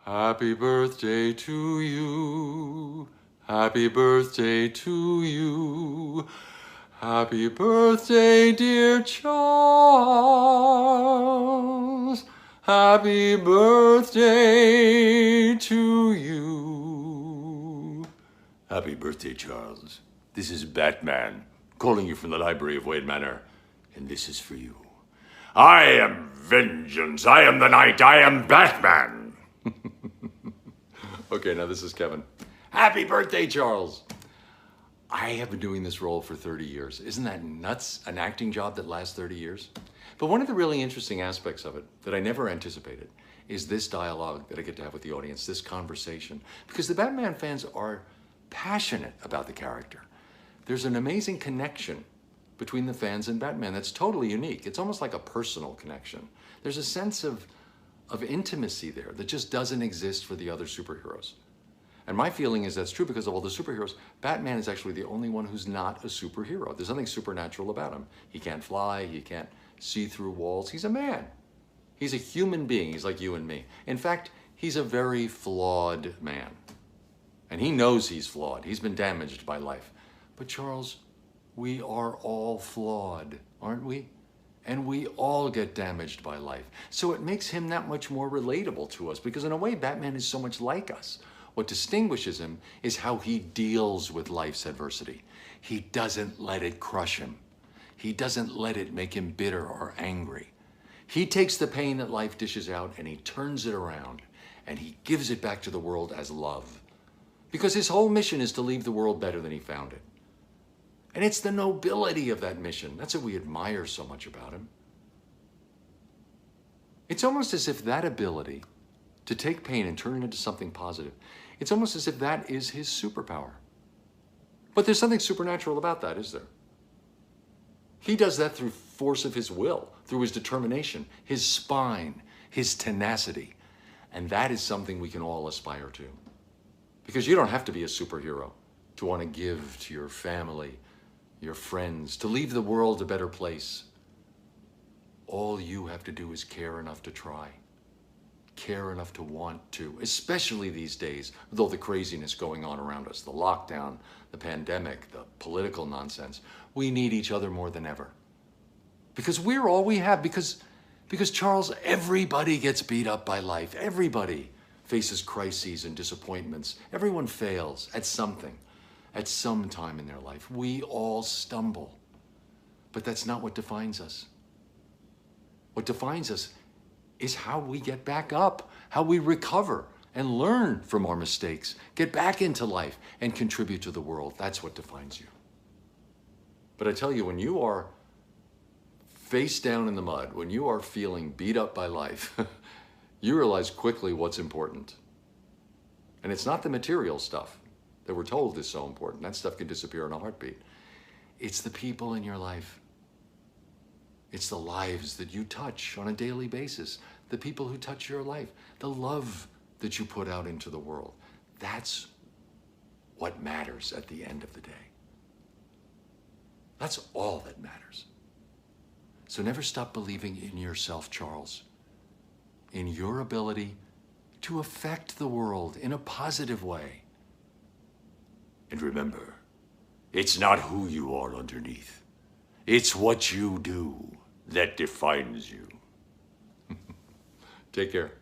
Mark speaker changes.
Speaker 1: Happy birthday to you. Happy birthday to you. Happy birthday, dear Charles. Happy birthday to you. Happy birthday, Charles. This is Batman, calling you from the library of Wayne Manor, and this is for you. I am vengeance. I am the night. I am Batman. Okay, now this is Kevin. Happy birthday, Charles. I have been doing this role for 30 years. Isn't that nuts? An acting job that lasts 30 years? But one of the really interesting aspects of it that I never anticipated is this dialogue that I get to have with the audience, this conversation. Because the Batman fans are passionate about the character. There's an amazing connection between the fans and Batman that's totally unique. It's almost like a personal connection. There's a sense of intimacy there that just doesn't exist for the other superheroes. And my feeling is that's true because of all the superheroes. Batman is actually the only one who's not a superhero. There's nothing supernatural about him. He can't fly, he can't see through walls. He's a man. He's a human being. He's like you and me. In fact, he's a very flawed man. And he knows he's flawed. He's been damaged by life. But Charles, we are all flawed, aren't we? And we all get damaged by life. So it makes him that much more relatable to us because in a way, Batman is so much like us. What distinguishes him is how he deals with life's adversity. He doesn't let it crush him. He doesn't let it make him bitter or angry. He takes the pain that life dishes out and he turns it around and he gives it back to the world as love. Because his whole mission is to leave the world better than he found it. And it's the nobility of that mission. That's what we admire so much about him. It's almost as if that ability to take pain and turn it into something positive, it's almost as if that is his superpower. But there's something supernatural about that, is there? He does that through force of his will, through his determination, his spine, his tenacity. And that is something we can all aspire to. Because you don't have to be a superhero to want to give to your family, your friends, to leave the world a better place. All you have to do is care enough to try. Care enough to want to, especially these days, with all the craziness going on around us, the lockdown, the pandemic, the political nonsense. We need each other more than ever. Because we're all we have, because Charles, everybody gets beat up by life. Everybody faces crises and disappointments. Everyone fails at something, at some time in their life. We all stumble. But that's not what defines us. What defines us is how we get back up, how we recover and learn from our mistakes, get back into life and contribute to the world. That's what defines you. But I tell you, when you are face down in the mud, when you are feeling beat up by life, you realize quickly what's important. And it's not the material stuff that we're told is so important. That stuff can disappear in a heartbeat. It's the people in your life. It's the lives that you touch on a daily basis, the people who touch your life, the love that you put out into the world. That's what matters at the end of the day. That's all that matters. So never stop believing in yourself, Charles, in your ability to affect the world in a positive way. And remember, it's not who you are underneath. It's what you do that defines you. Take care.